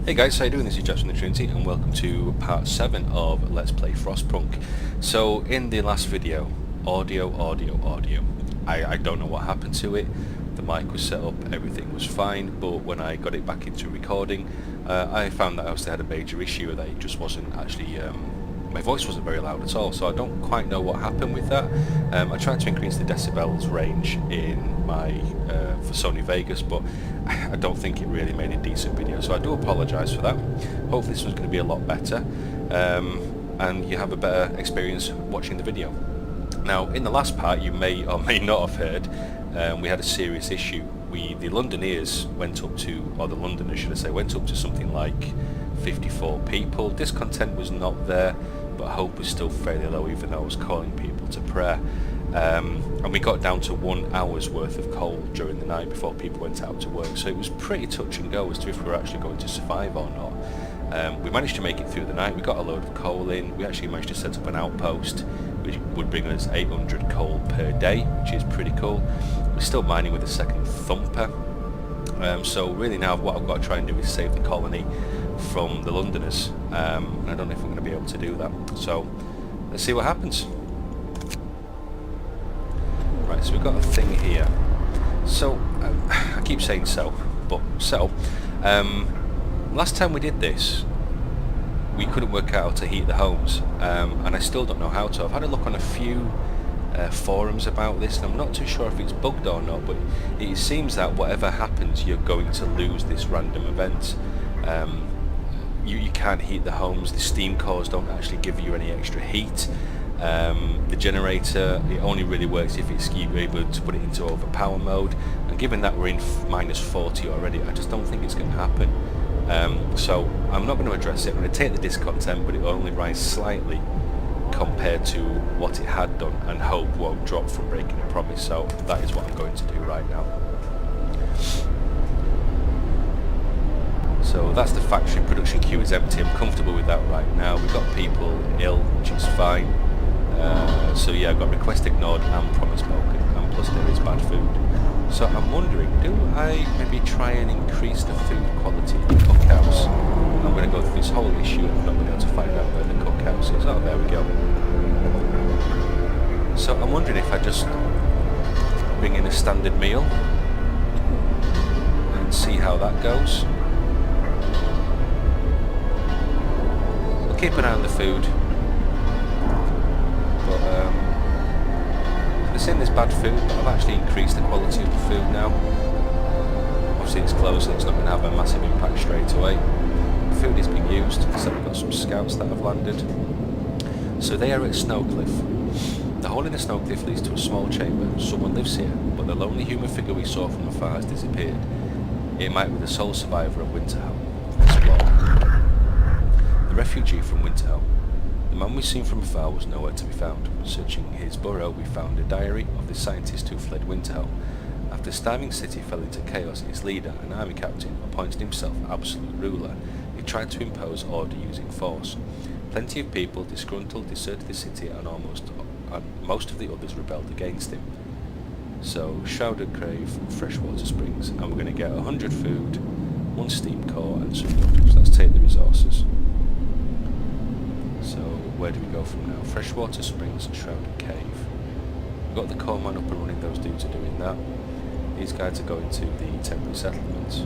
Hey guys, how you doing? This is Josh from the Trinity and welcome to part 7 of Let's Play Frostpunk. So in the last video, audio. I don't know what happened to it. The mic was set up, everything was fine, but when I got it back into recording, I found that I also had a major issue that it just wasn't actually, my voice wasn't very loud at all, so I don't quite know what happened with that. I tried to increase the decibels range in my for Sony Vegas, but I don't think it really made a decent video, so I do apologise for that. Hopefully this one's going to be a lot better, and you have a better experience watching the video. Now, in the last part, you may or may not have heard, we had a serious issue. The Londoners went up to, or the Londoners should I say, went up to something like 54 people. Discontent was not there, but hope was still fairly low, even though I was calling people to prayer. And we got down to 1 hour's worth of coal during the night before people went out to work, so it was pretty touch and go as to if we were actually going to survive or not. We managed to make it through the night. We got a load of coal in. We actually managed to set up an outpost which would bring us 800 coal per day, which is pretty cool. We're still mining with a second thumper, so really now what I've got to try and do is save the colony from the Londoners. I don't know if I'm going to be able to do that, so let's see what happens. Right, so we've got a thing here. So, I keep saying last time we did this, we couldn't work out how to heat the homes, and I still don't know how to. I've had a look on a few forums about this, and I'm not too sure if it's bugged or not, but it seems that whatever happens, you're going to lose this random event. You can't heat the homes, the steam cores don't actually give you any extra heat. The generator, it only really works if you're able to put it into overpower mode, and given that we're in minus 40 already, I just don't think it's going to happen. So I'm not going to address it. I'm going to take the discontent, but it will only rise slightly compared to what it had done, and hope won't drop from breaking a promise. So that is what I'm going to do right now. So that's the factory. Production queue is empty. I'm comfortable with that right now. We've got people ill, which is fine. So yeah, I've got request ignored and promise broken, and plus there is bad food. So I'm wondering, do I maybe try and increase the food quality in the cookhouse? I'm going to go through this whole issue and I've not been able to find out where the cookhouse is. Oh, there we go. So I'm wondering if I just bring in a standard meal and see how that goes. We'll keep an eye on the food. But they're saying there's bad food, but I've actually increased the quality of the food now. Obviously it's close, so it's not going to have a massive impact straight away. The food is being used, so we've got some scouts that have landed. So they are at Snowcliff. The hole in the Snowcliff leads to a small chamber. Someone lives here, but the lonely human figure we saw from afar has disappeared. It might be the sole survivor of Winterhome. Explore. The refugee from Winterhome. The man we've seen from afar was nowhere to be found. Searching his burrow, we found a diary of the scientist who fled Winterhome. After starving city fell into chaos, its leader, an army captain, appointed himself absolute ruler. He tried to impose order using force. Plenty of people, disgruntled, deserted the city, and most of the others rebelled against him. So, Shrouded Crave, Freshwater Springs, and we're going to get 100 food, 1 steam core, and some noodles. Let's take the resources. So, where do we go from now? Freshwater Springs and Shrouded Cave. We've got the core man up and running, those dudes are doing that. These guys are going to the temporary settlements.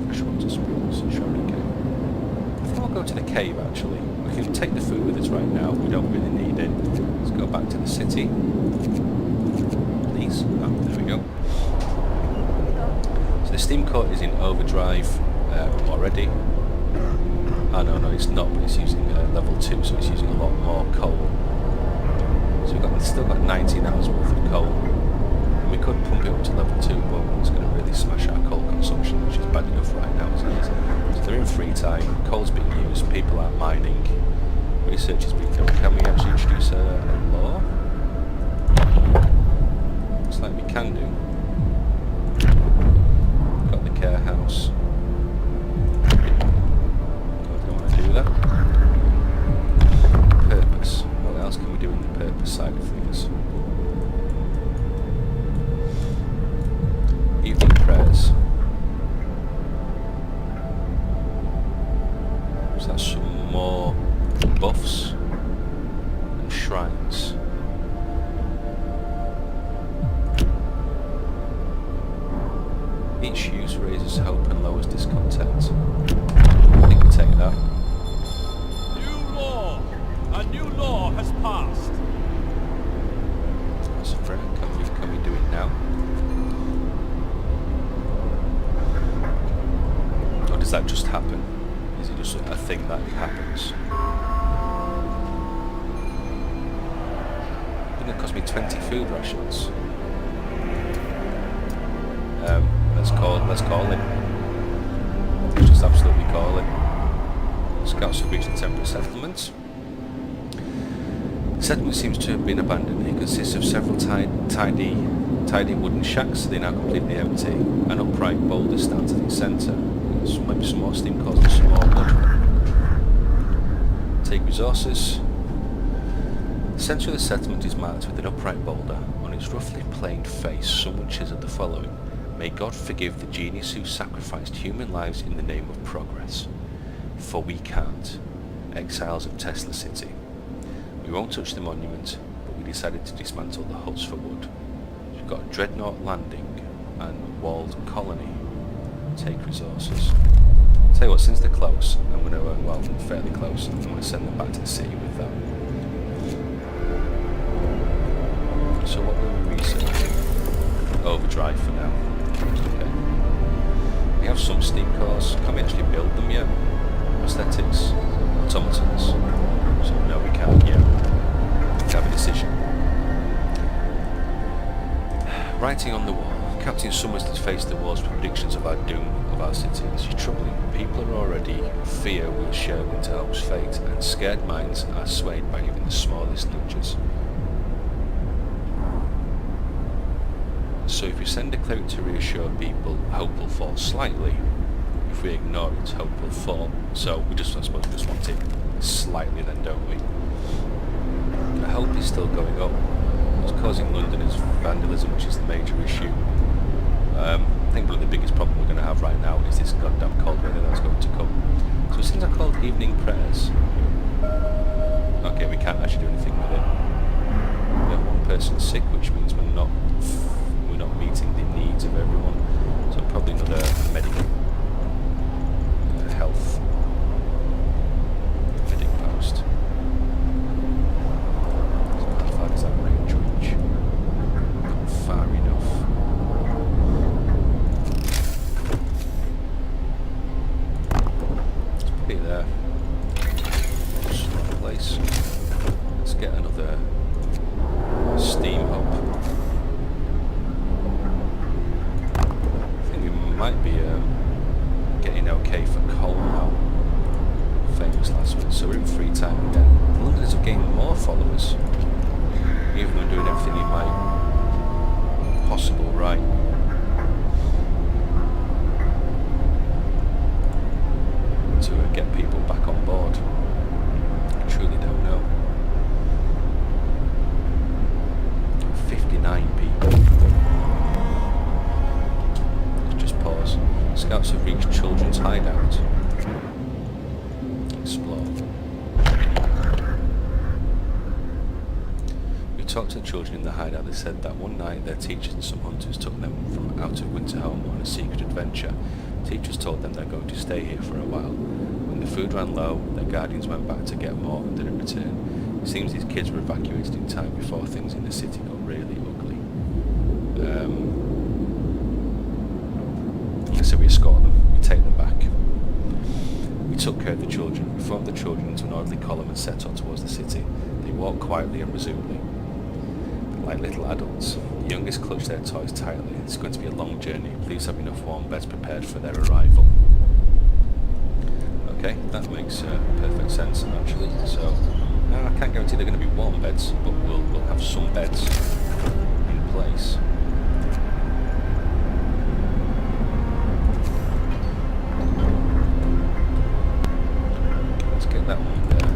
Freshwater Springs and Shrouded Cave. I think I'll go to the cave actually. We can take the food with us right now, we don't really need it. Let's go back to the city. Please. Oh, there we go. So the steam core is in overdrive already. Oh no, it's not, but it's using level 2, so it's using a lot more coal. So we've still got 19 hours worth of coal. And we could pump it up to level 2, but it's going to really smash our coal consumption, which is bad enough right now as it is. So they're in free time, coal's being used, people aren't mining, research is being done. Can we actually introduce a law? Looks like we can do. Got the care house. That. Purpose. What else can we do in the purpose side of things? Evening prayers. Each use raises hope and lowers discontent. I think we take that. New law! A new law has passed! That's a threat. Can we do it now? Or does that just happen? Is it just a thing that happens? It's going to cost me 20 food rations. Let's call it. Let's just absolutely call it. Scouts have reached the temporary settlement. The settlement seems to have been abandoned. It consists of several tidy wooden shacks. They're now completely empty. An upright boulder stands at its centre. Maybe some more steam causing some more wood. Take resources. The centre of the settlement is marked with an upright boulder. On its roughly planed face, someone chiseled the following: "May God forgive the genius who sacrificed human lives in the name of progress. For we can't. Exiles of Tesla City." We won't touch the monument, but we decided to dismantle the huts for wood. We've got Dreadnought Landing and Walled Colony. Take resources. Tell you what, since they're close, I'm going to, well, fairly close, I'm going to send them back to the city with that. So what will we research? Overdrive for now. Okay. We have some steam cores. Can we actually build them yet? Prosthetics, automatons. So no, we can't yet. We have a decision. Writing on the wall. Captain Summers has faced the walls with predictions of our doom of our city. This is troubling. People are already fear will share Winterhope's fate, and scared minds are swayed by even the smallest nudges. So if we send a cleric to reassure people, hope will fall slightly. If we ignore it, hope will fall. So we just, I suppose, we just want it slightly then, don't we? The hope is still going up. What's causing London is vandalism, which is the major issue. I think one of the biggest problem we're going to have right now is this goddamn cold weather that's going to come. So since I called evening prayers, okay, we can't actually do anything with it. We have one person sick, which means we're not meeting the needs of everyone. So probably another medical health medic post. So how far does that range reach? Not far enough. Let's put it there. Slot place. Let's get another steam hub. Might be getting okay for coal now. Famous last one. So we're in free time again. The Londoners have gained more followers. Even when doing everything in my possible right. To get people back on board. I truly don't know. 59 people. Scouts have reached children's hideout. Explore. We talked to the children in the hideout. They said that one night their teachers and some hunters took them from out of Winterhome on a secret adventure. Teachers told them they're going to stay here for a while. When the food ran low, their guardians went back to get more and didn't return. It seems these kids were evacuated in time before things in the city got really ugly. So we escort them, we take them back. We took care of the children. We formed the children into an orderly column and set off towards the city. They walked quietly and resolutely, like little adults. The youngest clutched their toys tightly. It's going to be a long journey. Please have enough warm beds prepared for their arrival. Okay, that makes perfect sense actually. So, I can't guarantee they're going to be warm beds, but we'll have some beds in place. That one there,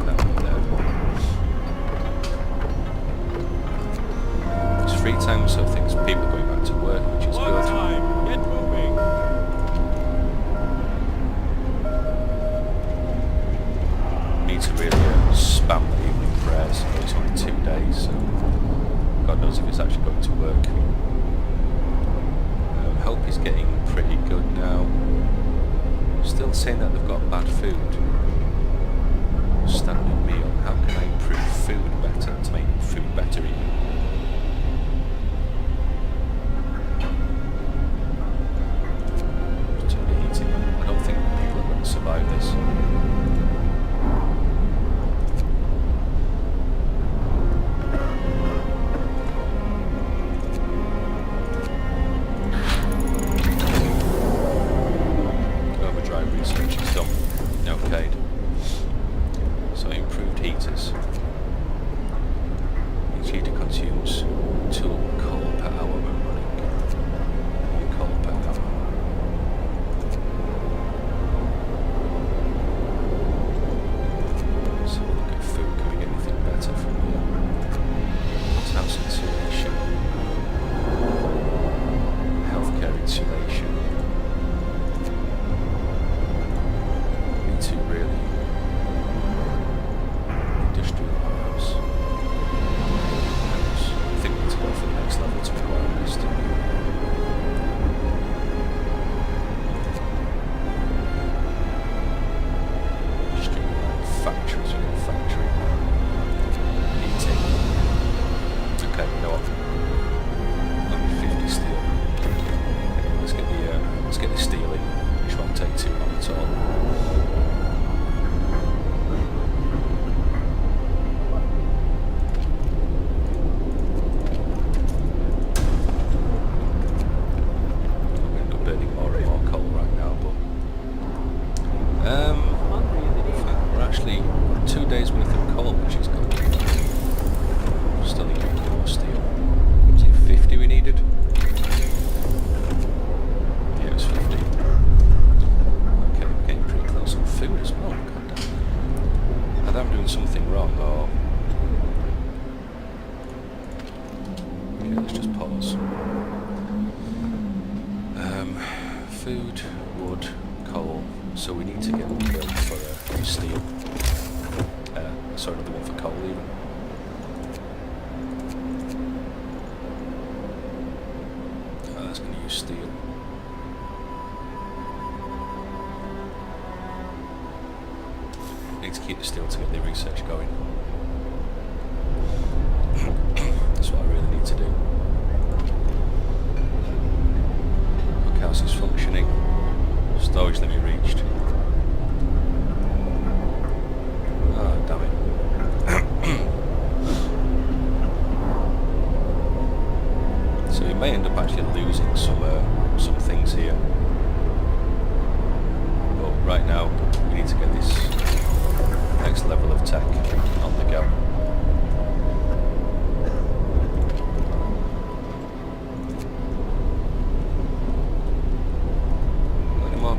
that one there. It's free time, so people are going back to work, which is good. Time. Get moving. Need to really spam the evening prayers. It's only 2 days, so God knows if it's actually going to work. getting pretty good now. Still saying that they've got bad food. Standard meal. How can I improve food better to make food better even? Too many heating. I don't think people are going to survive this. Food, wood, coal. So we need to get one built for steel. Sorry, another one for coal even. Oh, that's going to use steel. Need to keep the steel to get the research going. That's what I really need to do. House is functioning. Storage limit reached. Ah, damn it. So we may end up actually losing some things here. But right now we need to get this next level of tech on the go.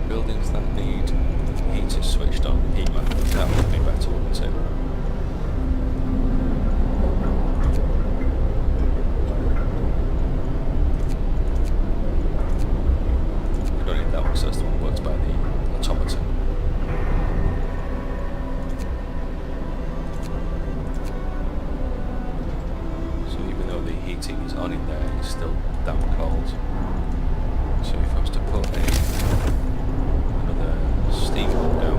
Buildings that need heaters switched on, heat map, that would be better, wouldn't it? We don't need that one, so that's the one that works by the automaton. So even though the heating is on in there, it's still damn cold. So if I was to put steam pump down.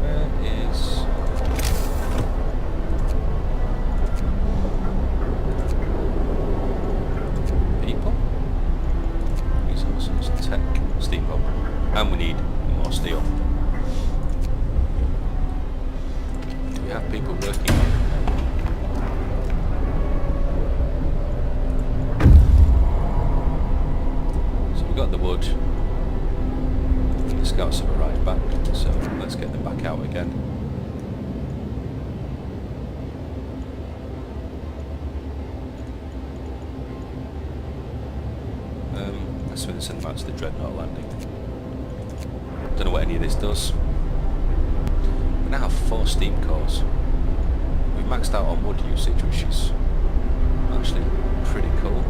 Where is... people? Resources, tech, steam pump. And we need more steel. Do we have people working here? Got the wood. The scouts have arrived back, so let's get them back out again. Let's send them out to the Dreadnought landing. Don't know what any of this does. We now have 4 steam cores. We've maxed out on wood usage, which is actually pretty cool.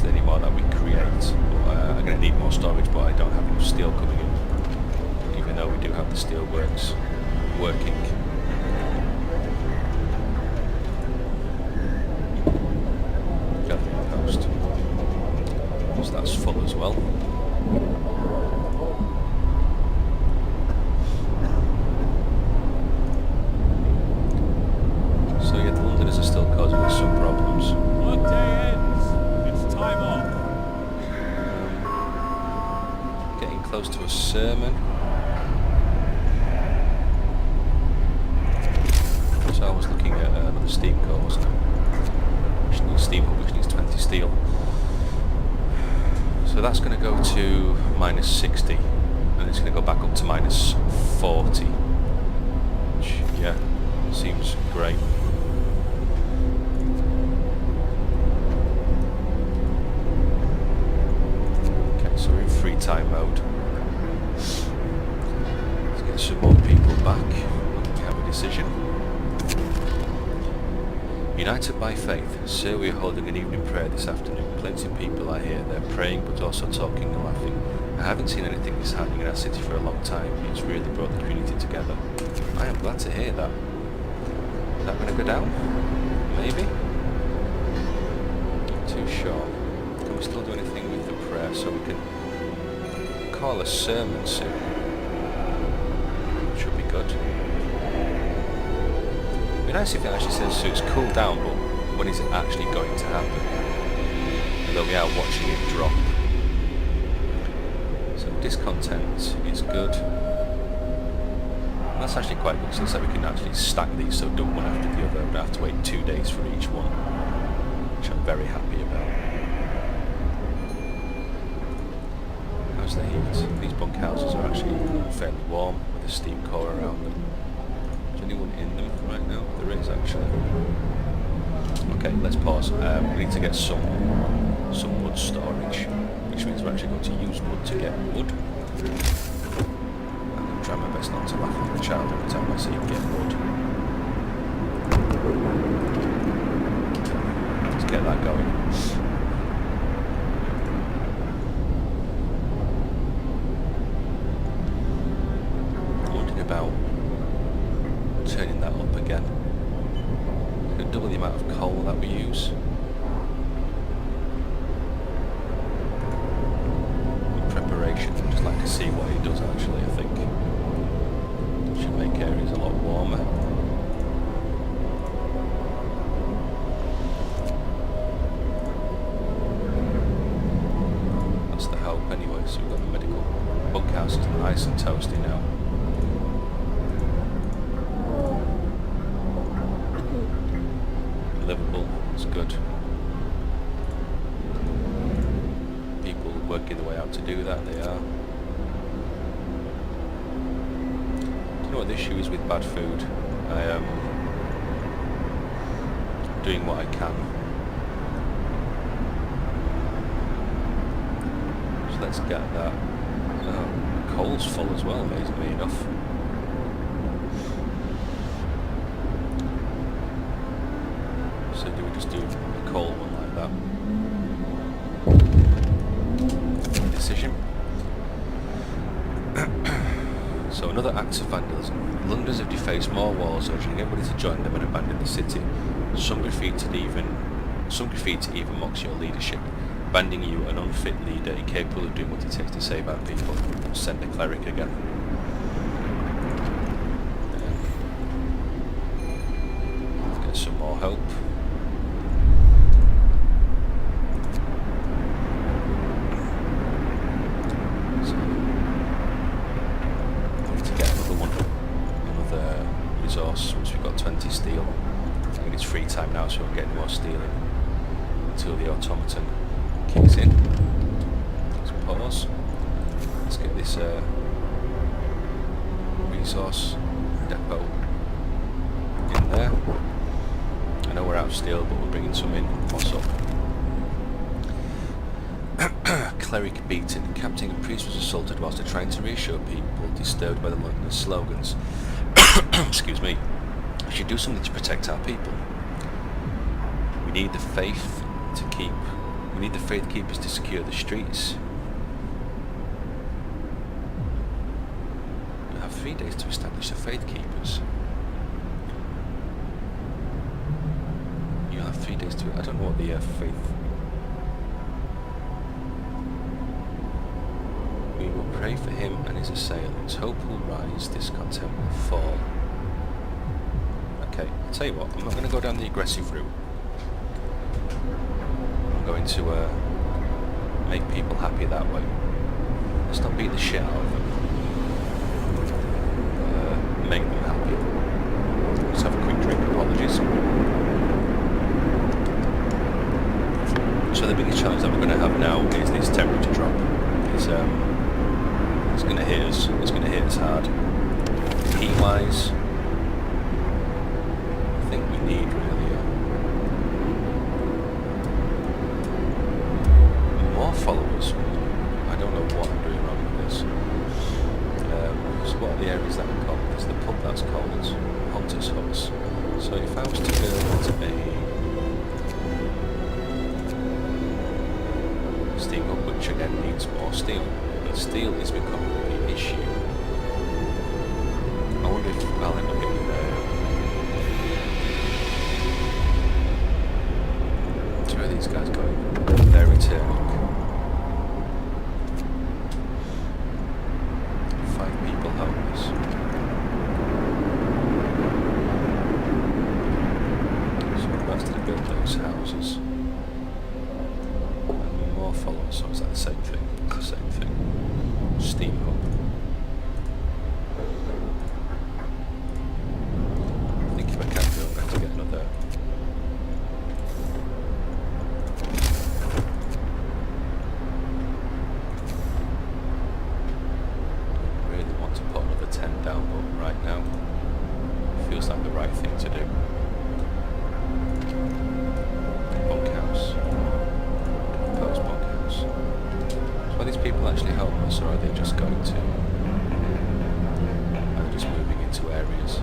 Any more that we create. I'm going to need more storage, but I don't have enough steel coming in, even though we do have the steel works working. causing us some problems. Workday ends. It's time off. Getting close to a sermon. So I was looking at another steam core, wasn't it? Which needs steam hub, which needs 20 steel. So that's going to go to minus 60, and it's going to go back up to minus 40. Which, yeah, seems great. Okay, so we're in free time mode. Let's get some more people back. We have a decision. United by faith, sir, we are holding an evening prayer this afternoon. Plenty of people are here. They're praying but also talking and laughing. I haven't seen anything this happening in our city for a long time. It's really brought the community together. I am glad to hear that. Is that going to go down? Maybe? Not too sure. Can we still do anything with the prayer so we can call a sermon soon? Should be good. It'd be nice if it actually says so it's cooled down, but when is it actually going to happen? Although we are watching it drop. So discontent is good. That's actually quite good, so it looks like we can actually stack these so don't one after the other. We don't have to wait 2 days for each one, which I'm very happy about. How's the heat? These bunkhouses are actually fairly warm with a steam core around them. Is there anyone in them right now? There is actually. Okay, let's pause. We need to get some wood storage, which means we're actually going to use wood to get wood. I'm going to try my best not to laugh at the child every time I see him get wood. Let's get that going. I'm wondering about turning that up again. It's going to double the amount of coal that we use. In preparation, I'd just like to see what it does actually, I think. Should make areas a lot warmer. That's the hope anyway, so we've got the medical bunkhouse is nice and toasty now. Livable, it's good. People working their way out to do that, they are. Do you know what the issue is with bad food? I am doing what I can. So let's get that. Coal's full as well, amazingly enough. So do we just do a coal one like that? Decision. So another act of vandalism. Londoners have defaced more walls, urging everybody to join them and abandon the city. Some graffiti even mocks your leadership, banding you an unfit leader incapable of doing what it takes to save our people. Send the cleric again. Let's get some more hope. Resource once we've got 20 steel. I think it's free time now, so we'll get any more steel in until the automaton kicks in. Let's pause. Let's get this resource depot in there. I know we're out of steel, but we're bringing some in. What's up? Cleric beaten. Captain and priest was assaulted whilst they're trying to reassure people disturbed by the Londoners' slogans. Excuse me. We should do something to protect our people. We need the faith to keep. We need the faith keepers to secure the streets. We have 3 days to establish the faith keepers. You'll have 3 days to. I don't know what the faith. We will pray for him and his assailants. Hope will rise, discontent will fall. Okay, I'll tell you what, I'm not going to go down the aggressive route. I'm going to make people happy that way. Let's not beat the shit out of them. Make them happy. Let's have a quick drink, apologies. So the biggest challenge that we're going to have now is this temperature drop. It's going to hit us. It's going to hit us hard. Heat-wise, I think we need really more followers. I don't know what I'm doing wrong with this. So what are the areas that are called? There's the pub that's called Hunter's Huts. So if I was to build a steam hut, which again needs more steel, but steel is becoming the issue. I wonder if I'll end up getting so where are these guys going? They're returning. 5 people homeless. So that's to build those houses. And more followers, so is that the same thing? It's the same thing. Steam hub. I think if I can do it, I'm going to get another. Really want to put another 10 down, but right now feels like the right thing to do. Bunkhouse. Proposed bunkhouse. So are these people actually homeless, or are they just going to? Are they just moving into areas?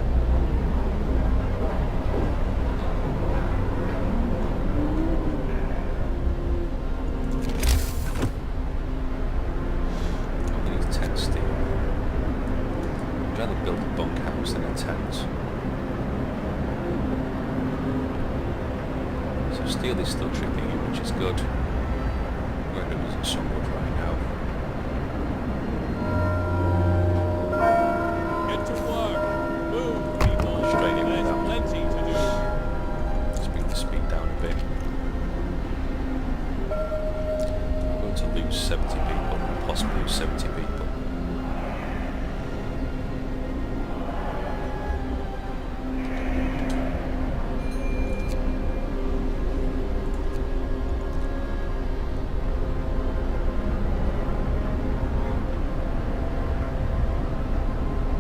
Only need 10 steel. I'd rather build a bunkhouse than a tent. So steel is still tripping in, which is good. We're going to lose some wood right now. Get to work. Move, people. Straight in with There's that. plenty to do. Let's bring the speed down a bit. I'm going to lose 70 people, possibly 70 people.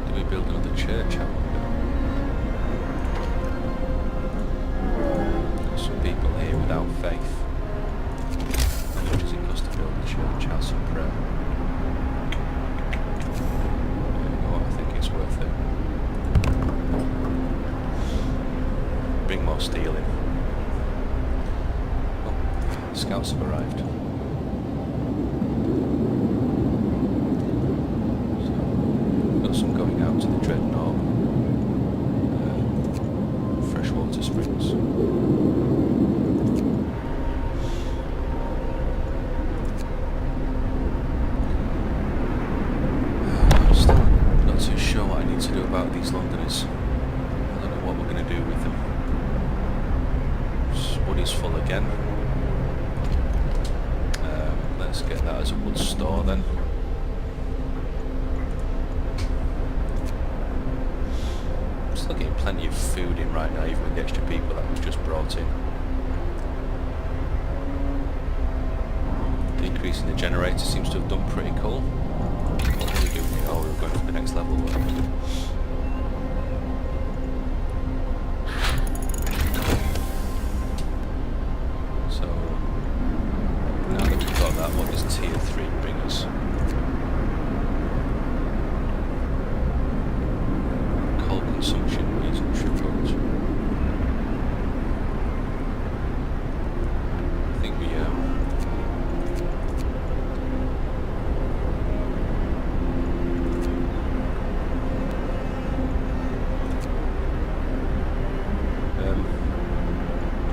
Do we build another church? I wonder. There's some people here without faith. How much does it cost to build a church? House of prayer. You know what? I think it's worth it. Bring more steel in. Oh, scouts have arrived. So, got some going out to the Dreadnought. Freshwater Springs. Still not too sure what I need to do about these Londoners. I don't know what we're going to do with them. Wood is full again. Let's get that as a wood store then. Still getting plenty of food in right now, even with the extra people that we've just brought in. The increase in the generator seems to have done pretty cool. What are we doing here? Oh, we're going for the next level. weren't we? So, now that we've got that, what does tier 3 bring us? Coal consumption is tripled. I think we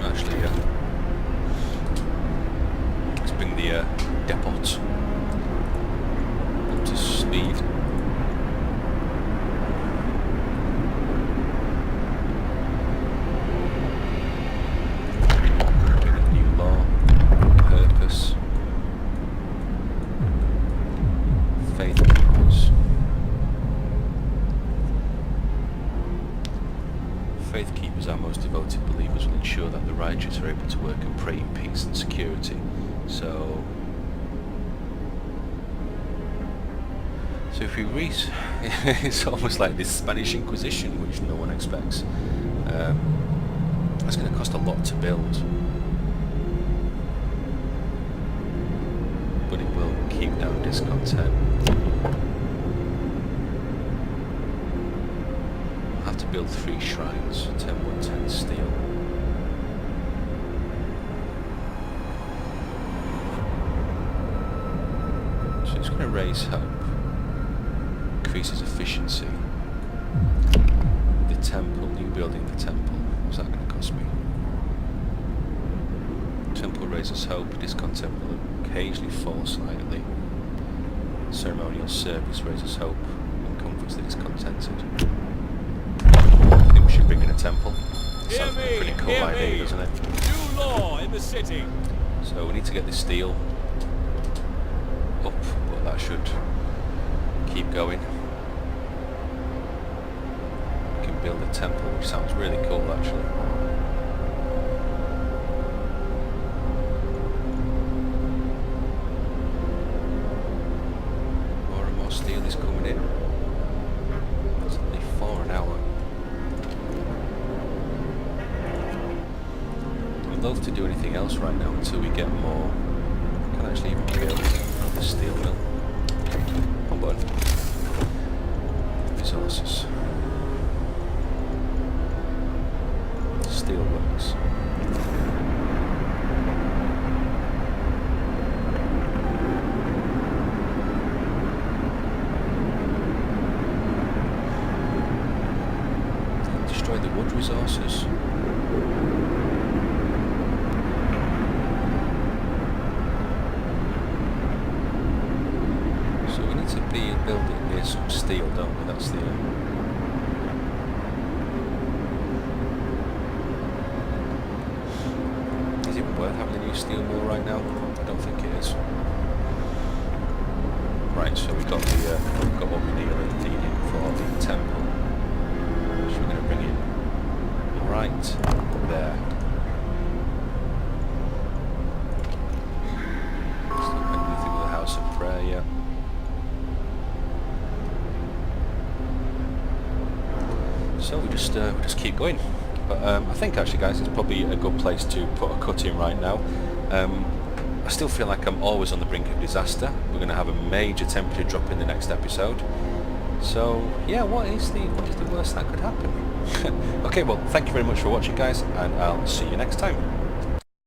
actually let's bring the depot up to speed. Bring a new devoted believers will ensure that the righteous are able to work and pray in peace and security. So if we read, it's almost like this Spanish Inquisition, which no one expects. It's going to cost a lot to build, but it will keep down discontent. I'll have to build 3 shrines, 10 wood, 10 steel. So it's going to raise hope. Increases efficiency. The temple, new building the temple. What's that going to cost me? Temple raises hope. Discontent will occasionally fall slightly. Ceremonial service raises hope and comforts the discontented. I think we should bring in a temple. Sounds like a pretty cool idea, doesn't it? New law in the city. So we need to get this steel up, but that should keep going. Build a temple, which sounds really cool actually. More and more steel is coming in. It's only 4 an hour. I'd love to do anything else right now until we get more. I can actually even build another steel mill. One button. Resources. Steel works. Destroy the wood resources. So we need to be building near some steel, don't we? That's the worth having a new steel mill right now? I don't think it is. Right, so we've got what we needed for the temple. So we're going to bring it right there. Still got anything with a house of prayer yet. So we just keep going. But I think actually, guys, it's probably a good place to put a cut in right now. I still feel like I'm always on the brink of disaster. We're going to have a major temperature drop in the next episode. So yeah, what is the worst that could happen? Okay, well, thank you very much for watching, guys, and I'll see you next time.